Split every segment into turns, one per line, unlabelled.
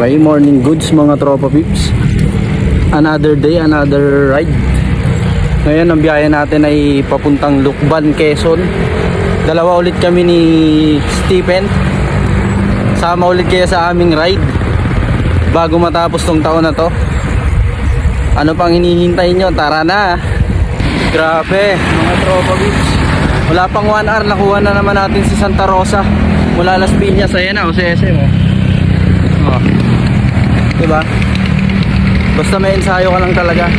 Okay, morning goods mga tropa pips. Another day, another ride. Ngayon ang biyahe natin ay papuntang Lucban, Quezon. Dalawa ulit kami ni Stephen. Sama ulit kayo sa aming ride bago matapos tong taon na to. Ano pang hinihintay nyo? Tara na. Grabe mga tropa pips. Wala pang 1 hour, nakuha na naman natin si Santa Rosa mula Las Piñas. Ayan na, o si SM oh. Diba? Basta may ensayo ka lang talaga,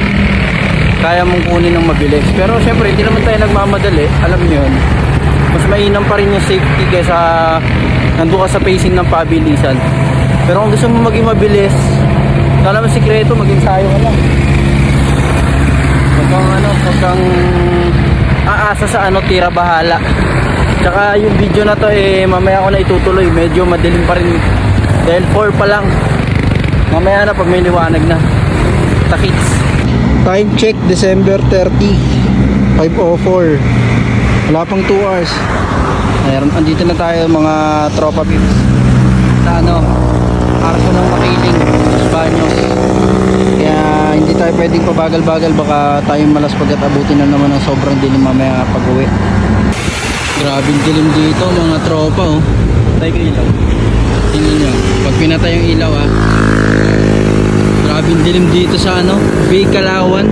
kaya mong kunin ng mabilis. Pero syempre hindi naman tayo nagmamadali. Alam nyo yun, mas mainam pa rin yung safety kaysa nandun ka sa pacing ng pabilisan. Pero kung gusto mo maging mabilis, wala naman sikreto, mag-ensayo ka lang. Huwag kang aasa sa tira bahala. Tsaka yung video na to mamaya ko na itutuloy. Medyo madilim pa rin dahil 4 pa lang. Mamaya na pag may liwanag na. Takits. Time check December 30, 5:04. Wala pang 2 hours. Ayan, andito na tayo mga tropa pips sa Arco ng Makiling, Los Baños. Kaya hindi tayo pwedeng pabagal-bagal, baka tayong malas pagkat abutin na naman ng sobrang dilim mamaya pag uwi. Grabing dilim dito mga tropa oh. Tayo ko ilaw. Tingnan nyo, pag pinatay yung ilaw grabing dilim dito sa Bay Kalawan.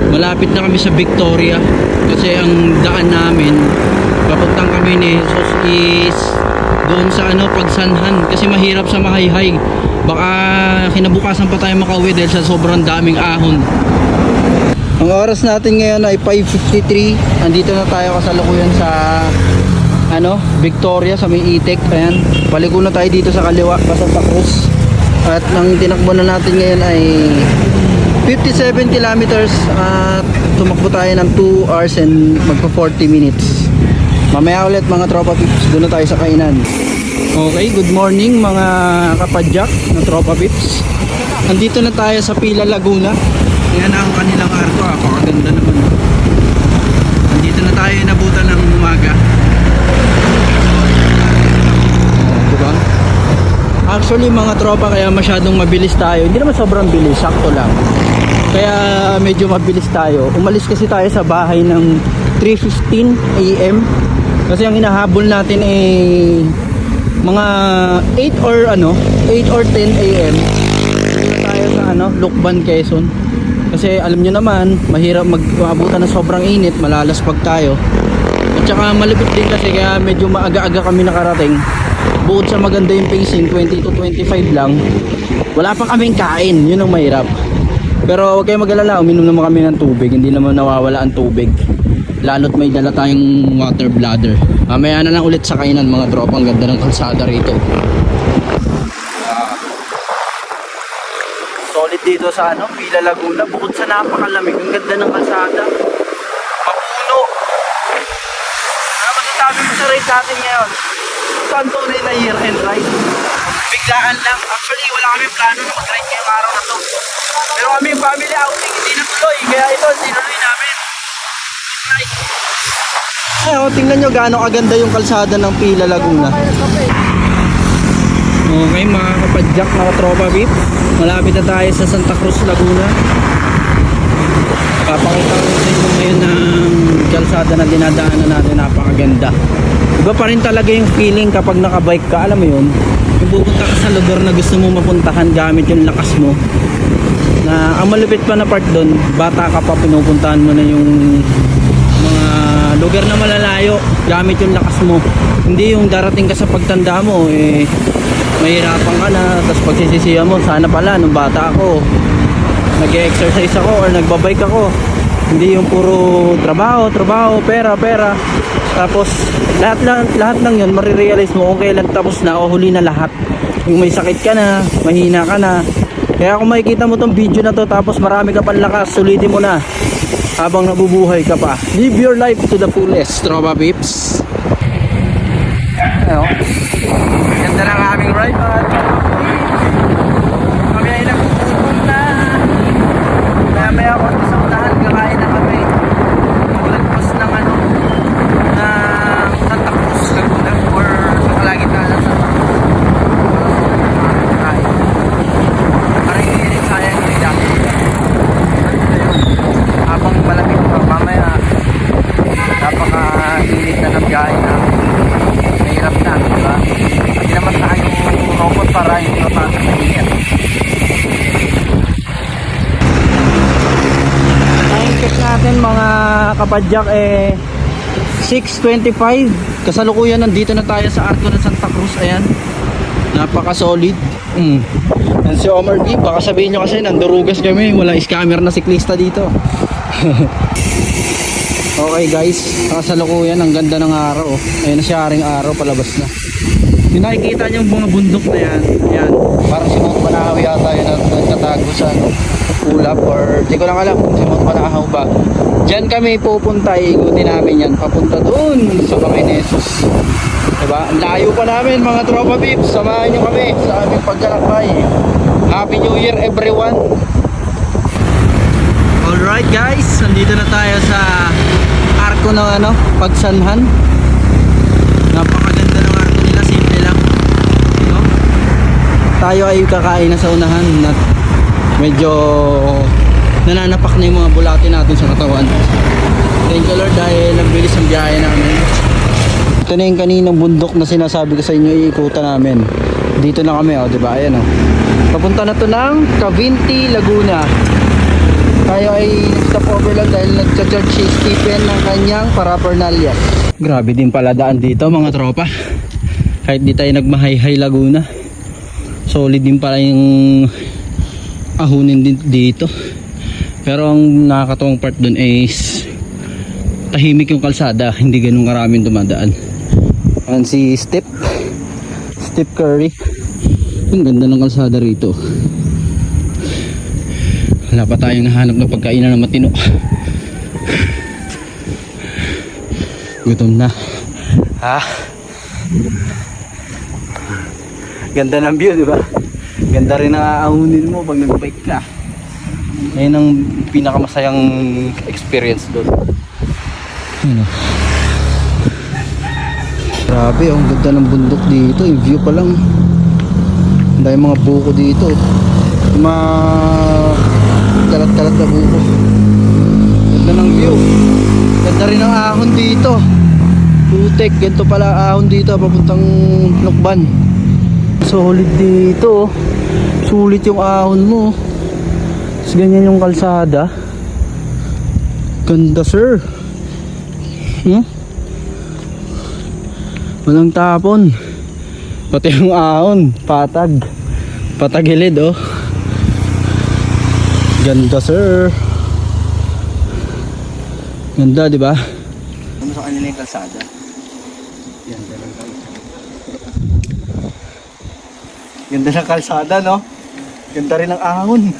Malapit na kami sa Victoria kasi ang daan namin papuntang kami ni Jesus is doon sa Pagsanhan, kasi mahirap sa Mahayhay. Baka kinabukasan pa tayo makauwi dahil sa sobrang daming ahon. Ang oras natin ngayon ay 5:53. Andito na tayo kasalukuyan sa Victoria, sa may Itek. Ayan, paliko na tayo dito sa kaliwa, Santa Cruz. At ang tinakbo na natin ngayon ay 57 kilometers at tumakbo tayo ng 2 hours and magpa 40 minutes. Mamaya ulit mga tropa pips, doon na tayo sa kainan. Okay, good morning mga kapadyak na tropa pips. Andito na tayo sa Pila, Laguna. Yan ang kanilang arko, pakaganda naman. Andito na tayo, nabutan ng umaga. Diba? Actually mga tropa, kaya masyadong mabilis tayo. Hindi naman sobrang bilis, sakto lang. Kaya medyo mabilis tayo. Umalis kasi tayo sa bahay ng 3:15 AM. Kasi ang hinahabol natin mga 8 or 10 AM. Dito tayo sa Lucban, Quezon. Kasi alam nyo naman, mahirap mag-aabutan ng sobrang init, malalaspag tayo. At saka malupit din kasi, kaya medyo maaga-aga kami nakarating. Bukod sa maganda yung pacing, 20 to 25 lang, wala pa kaming kain, yun ang mahirap. Pero huwag kayong mag-alala, uminom naman kami ng tubig, hindi naman nawawala ang tubig. Lalo't may dala tayong water bladder. Mamaya na lang ulit sa kainan mga tropa. Ang ganda ng kalsada rito. Solid dito sa Pila, Laguna. Bukod sa napakalamig, ang ganda ng kalsada. Mapuno. Ano masasabi mo sa ride natin ngayon? Ito ang tunay na year-end ride. Biglaan lang. Actually, wala kami plano na mag-ride ngayong araw na to. Pero kami yung family outing, hindi natuloy. Kaya ito, sinuloy namin. Tingnan nyo gaano kaganda yung kalsada ng Pila, Laguna. Okay mga kapadyak, mga tropa beep, malapit na tayo sa Santa Cruz, Laguna. Papakita ko sa inyo ngayon ng kalsada na dinadaanan natin. Napakaganda. Iba pa rin talaga yung feeling kapag nakabike ka. Alam mo yun, yung pupunta ka sa lugar na gusto mo mapuntahan gamit yung lakas mo. Na ang malupit pa na part doon, bata ka pa, pinupuntahan mo na yung mga lugar na malalayo gamit yung lakas mo. Hindi yung darating ka sa pagtanda mo mahirapan ka na, tapos pagsisisihan mo, sana pala nung bata ako nag-exercise ako or nagbabike ako. Hindi yung puro trabaho, pera, tapos lahat ng yun marirealize mo kung kailan tapos na o huli na lahat. Yung may sakit ka na, mahina ka na. Kaya kung makikita mo tong video na to tapos marami ka pang lakas, sulitin mo na habang nabubuhay ka pa. Live your life to the fullest, tropa pips. Ganda ng aming ride. Kami ay nagpupunta na. Maya ako sa unahan, kakain na kami. Lagpas ng Santa Cruz, Laguna, or sa kalagitnaan ng Santa Cruz. Kapadyak, 6:25. Kasalukuyan nandito na tayo sa Arco ng Santa Cruz. Ayan, napaka solid. Yan si Omar D, baka sabihin nyo kasi nandurugas kami, walang scammer na siklista dito. Okay guys, kasalukuyan, ang ganda ng araw. Ayun na siya, aring araw, palabas na. Yung nakikita nyo yung mga bundok na yan, yan, parang si Mount Banahaw yata yun at nagtatago sa ulap, or di ko lang alam kung si Mount Banahaw ba. Diyan kami pupunta, ikutin namin yan papunta doon sa mga Inesos, diba? Ang layo pa namin mga tropa pips, samahan nyo kami sa aming paglalakbay. Happy New Year everyone. Alright guys, nandito na tayo sa Arco ng Pagsanhan. Napakaganda ng arco nila, simple lang, no? Tayo ay kakain na sa unahan at medyo nananapak na yung mga bulati natin sa katawan. Thank you Lord dahil ang bilis ng biyahe namin. Ito na yung kaninang bundok na sinasabi ko sa inyo, iikutan namin. Dito na kami, diba? Ayan, papunta na to ng Cavinti, Laguna. Tayo ay nag-stop over lang dahil nag-charge si Stephen ng kanyang paraphernalia. Grabe din pala daan dito mga tropa. Kahit di tayo nagmahay-hay Laguna, solid din pala yung ahunin din dito. Pero ang nakakatuwang part dun is tahimik yung kalsada, hindi ganun karaming dumadaan. Ayan si Steve Curry. Ang ganda ng kalsada rito. Wala pa tayong nahanap ng pagkainan na matino. Gutom na. Ganda ng view, di ba? Ganda rin ang aahunin mo pag nag-bike ka. Yan ang pinakamasayang experience doon. Grabe, ang ganda ng bundok dito. Yung view pa lang. Ang dahil mga buko dito. Mga kalat-kalat na buko. Ganda ng view. Ganda rin ang ahon dito. Putek, ganito pala ahon dito papuntang Lokban. Solid dito. Sulit yung ahon mo. Tapos ganyan yung kalsada. Ganda sir. Walang tapon. Pati yung ahon, patagilid Ganda sir. Ganda, di ba? Ano sa kanila yung kalsada? Ganda ng kalsada. Ganda ng kalsada, no? Ganda rin ng ahon.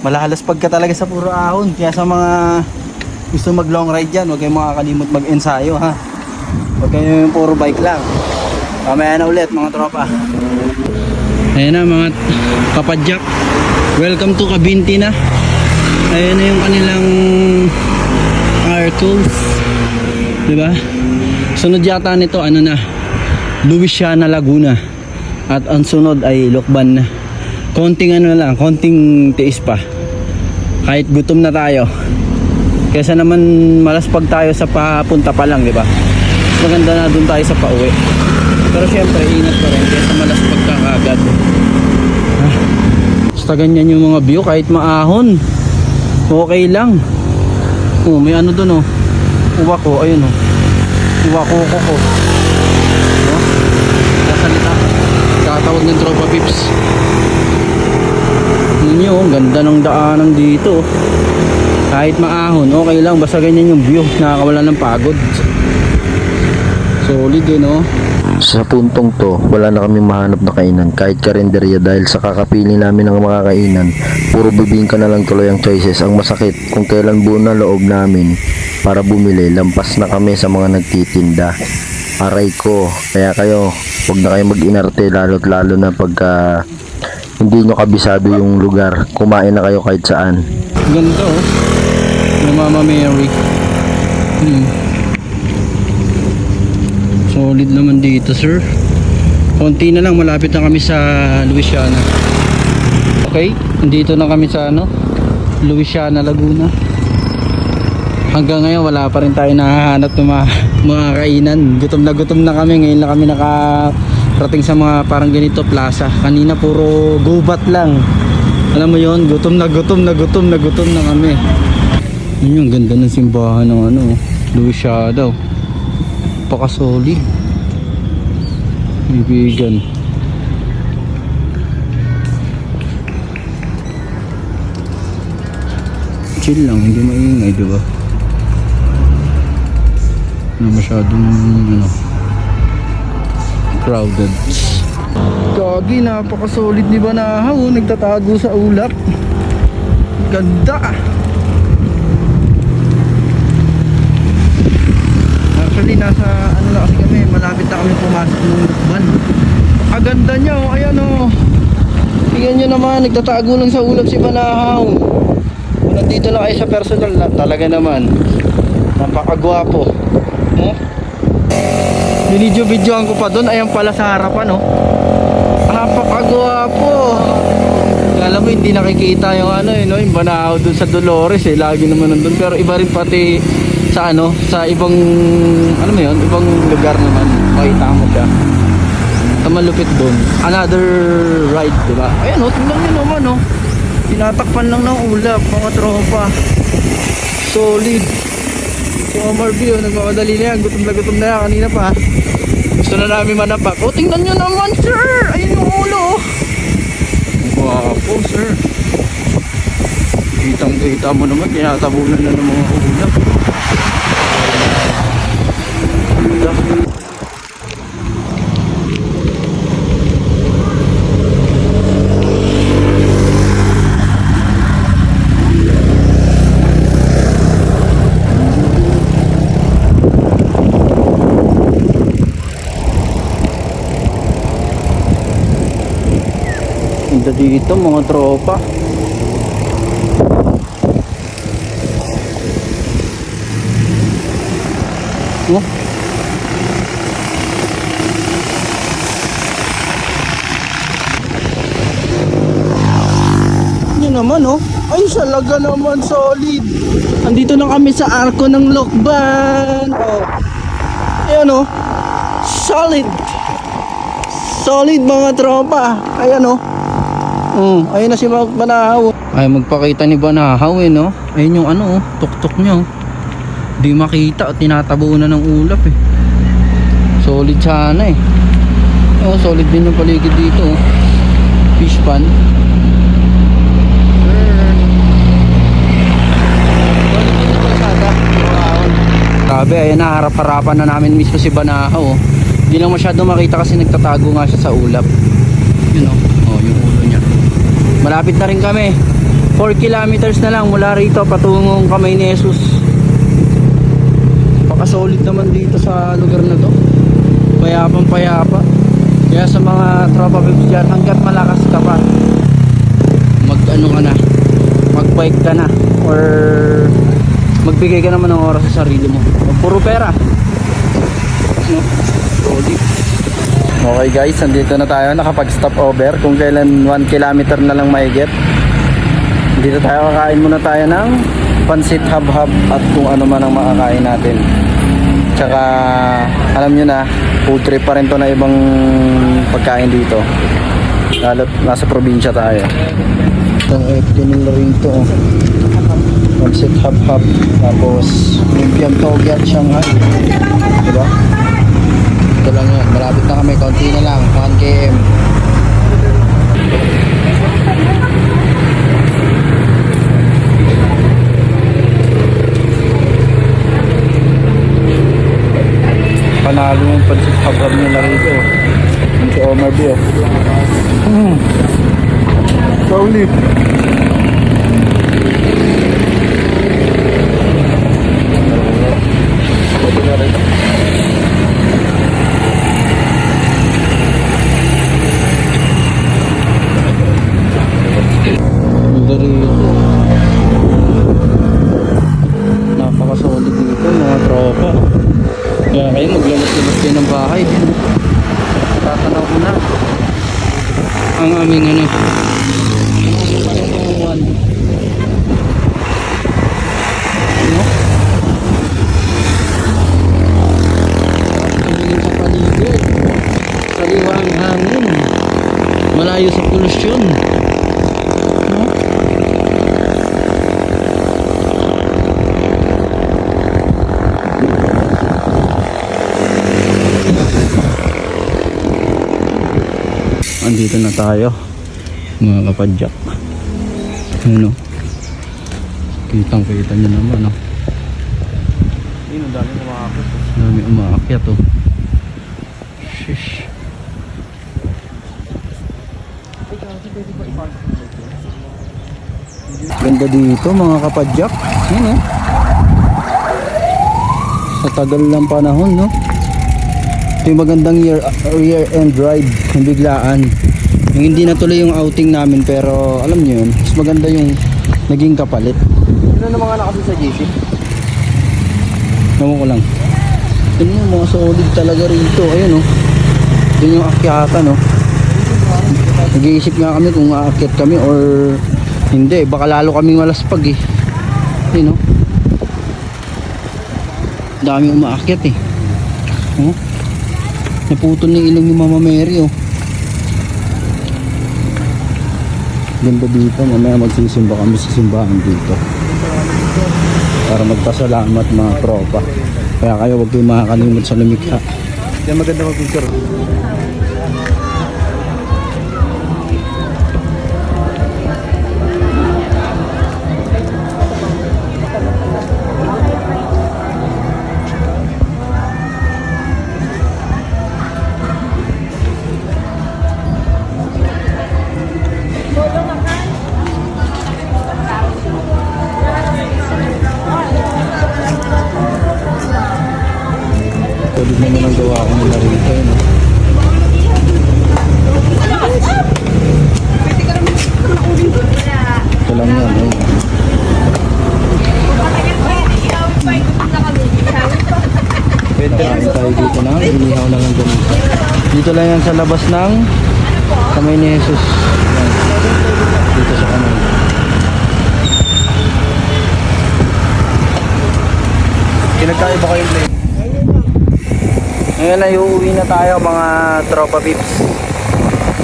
Malalas pagka talaga sa puro ahon. Kaya sa mga gusto mag long ride dyan, huwag kayong makakalimot mag-ensayo, ha? Huwag kayong yung puro bike lang. Mamaya na ulit mga tropa. Ayan na mga kapadyak, welcome to Cavinti na. Ayan na yung kanilang Arcos, diba? Sunod yata nito Luisiana, Laguna. At ang sunod ay Lokban na. Konting konting tiis pa. Kahit gutom na tayo, kaysa naman malaspag tayo sa papunta pa lang, diba? Maganda na dun tayo sa pauwi. Pero syempre ingat pa rin kaysa malaspag ka agad. Basta ganyan yung mga view, kahit maahon okay lang. May dun uwako, ayun uwako ko kasalita, kakatawag ng tropa pips. Ninyo, ganda ng daanan dito. Kahit maahon okay lang, basta ganyan yung view, nakakawala ng pagod. Solid
Sa puntong to, wala na kaming mahanap na kainan kahit karinderya dahil sa kakapili namin ng mga kainan, puro bibingka na lang tuloy ang choices. Ang masakit, kung kailan buo na loob namin para bumili, lampas na kami sa mga nagtitinda. Aray ko, kaya kayo, huwag na kayo mag-inarte lalo't lalo na pagka hindi nyo kabisado yung lugar. Kumain na kayo kahit saan.
Ganito yung Mama Mary. Solid naman dito sir. Konti na lang, malapit na kami sa Luisiana. Okay, dito na kami sa Luisiana, Laguna. Hanggang ngayon wala pa rin tayo nahahanap ng mga kainan. Gutom na kami. Ngayon na kami nakarating sa mga parang ganito plaza. Kanina puro gubat lang. Alam mo yon, gutom na kami. Yun yung ganda ng simbahan ng ano, Lucia daw. Paka-solid. Ibigan. Chill lang, hindi maingay, di ba? Ano masyadong ano, crowded. Gagi, napaka-solid ni Banahaw, oh. Nagtatago sa ulap. Ganda. Actually, nasa ano na kasi kami, malapit na kami pumasok ng lukban. Aganda niya, oh. Ayan, oh. Tingnan nyo naman, nagtatago lang sa ulap si Banahaw. Kung nandito na kayo sa personal na, talaga naman napakagwapo. Oh. Binidyo-videoan ko pa doon. Ayan pala sa harapan, oh. Napakagwapo. Alam mo, hindi nakikita yung ano, no? Yung Banahaw doon sa Dolores, eh. Lagi naman nandun. Pero iba rin pati sa ano, sa ibang, ano mo yun, ibang lugar naman. Makita mo siya. Sa malupit doon. Another ride, diba? Ayan, oh. Tingnan nyo naman, oh. Tinatakpan lang ng ulap, mga tropa. Solid. Si Omar B, oh, nagmamadali na yan. Gutom na yan. Kanina pa. Gusto na namin manapak. Oh, tingnan nyo naman, sir. Ayun yung ulo, oh. Wapo, sir. Kitang-kita mo naman. Tinatabunan na ng mga ulap. Ganda dito, mga tropa. Oh. Yan naman, oh. Ay, salaga naman, solid. Andito na kami sa arko ng Lokban. Oh. Ayan, oh. Solid. Solid, mga tropa. Ayan, oh. Ayun na si Banahaw. Ay, magpakita ni Banahaw, eh, no? Ayun yung ano, oh, tuktok niya, oh. Di makita, tinatabunan ng ulap, eh. Solid sana, eh. Oh, solid din yung paligid dito, oh. Fish pan. Grabe, ayan na, harap-harapan na namin mismo si Banahaw, oh. Hindi lang masyado makita kasi nagtatago nga siya sa ulap. Yun, oh. Oh, yung ulo niya. Malapit na rin kami. 4 kilometers na lang mula rito patungong Kamay ni Jesus. Pakasolid naman dito sa lugar na to. Payapang payapa. Kaya sa mga tropa pips dyan, hanggat malakas ka pa, mag ano ka na, mag bike ka na, or magbigay ka naman ng oras sa sarili mo. Puro pera, no? Solid. Okay guys, andito na tayo, nakapag stop over. Kung kailan 1 kilometer na lang mahigit. Dito tayo, kakain muna tayo ng pansit hab-hab at kung ano man ang makakain natin. Tsaka alam nyo na, food trip pa rin to na ibang pagkain dito. Lalo't nasa probinsya tayo. Itong FT nila rito, oh. Pansit hab-hab, tapos lumpiang toge at Shanghai. Diba? Ito lang yun, malapit na kami, konti na lang, 1 km. Panalo yung pansit hab-hab nila rito. Yung si Omar B, oh. Solid. Pwede na rin. Napakasolid dito, mga tropa. Kaya kayo maglalas-lalas kayo ng bahay. Tatanaw ko na ang aming ano, tingin sa paligid, sariwa ang hangin, malayo sa polusyon, no? andito na tayo mga kapadyak. Ano? Kitang kita nyo naman, no? Ayun, ang dami umaakyat. Dami umaakyat, oh. Shish. Ganda dito mga kapadyak. Yun, oh. Sa tagal ng panahon, no? Ito yung magandang year end ride. Yung biglaan. Yung hindi natuloy yung outing namin, pero alam nyo yun, mas maganda yung naging kapalit.
Ano naman nga nakasi sa GC?
Naman ko lang. Yun yung mga solid talaga rito. Ayun, oh. Yun yung akyatan, no? Nag-iisip nga kami kung aakyat kami or hindi. Baka lalo kaming malaspag, eh. Yun, no? Daming umaakyat, eh. Oh. Naputol ng ilong ni Mama Mary, oh. Ganda dito. Mamaya magsisimba kami sa simbahan dito para magpasalamat mga tropa. Kaya kayo huwag kayong makakalimot sa lumikha.
Yan maganda mag-picture.
Solid naman ang gawa ko nila rito, eh, no? Ito lang yan, eh. Kakain tayo dito na, inihaw na lang ganito. Dito lang yan sa labas ng kamay ni Jesus. Yan. Dito sa kamay.
Kinagkaiba ko yung plate.
Ngayon ay uuwi na tayo mga tropa pips.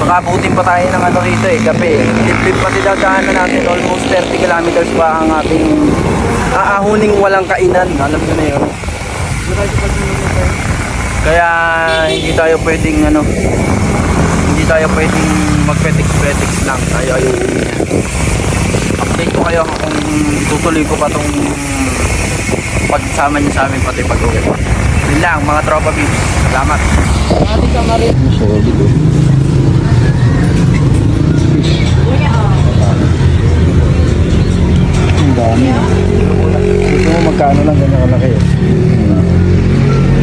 Makabutin pa tayo ng ano rito, eh, kape. Liplip pati dadaanan natin, almost 30 kilometers pa ang ating aahuning walang kainan. Alam nyo na yun. Kaya hindi tayo pwedeng magpetix-petix lang. Tayo ay uuwi na. Update ko kayo kung tutuloy ko pa tong pagsama niyo sa amin pati pag-uwi ko. Yun lang mga tropa pips. Salamat. Solid, oh. Ang dami. Dito mo magkano lang ganyan kalaki, oh.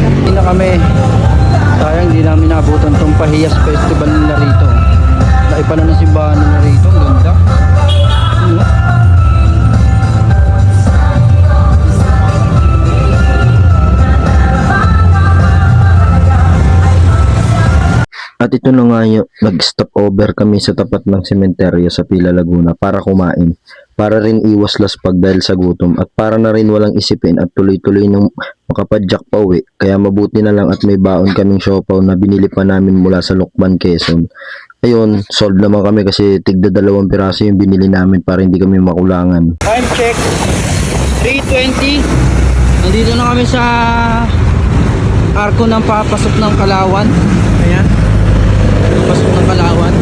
Hindi na kami. Sayang di namin nabutan tong Pahiyas Festival nila rito. Laki pa na ng simbahan nila rito. Ang ganda. Ano?
At ito na nga yun, nag-stop over kami sa tapat ng sementeryo sa Pila Laguna para kumain. Para rin iwas laspag dahil sa gutom at para na rin walang isipin at tuloy-tuloy ng makapadyak pa uwi. Kaya mabuti na lang at may baon kaming siopaw na binili pa namin mula sa Lucban, Quezon. Ayun, solve naman kami kasi tigda 2 piraso yung binili namin para hindi kami makulangan.
Time check 3:20. Nandito na kami sa arko ng papasok ng Kalawan. Ayan, pasok ng Kalawan.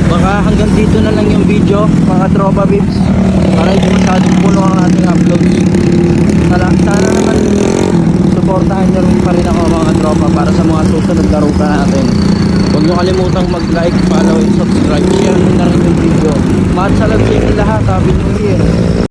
Baka hanggang dito na lang yung video mga tropa bips, para hindi masyadong puno ang ating uploads. Sana naman supportahan nyo rin pa rin ako mga tropa para sa mga susunod na ruta natin. Huwag nyo kalimutang mag-like, follow, and subscribe. Share nyo na rin yung video. Mahal sa lahat. Happy New Year.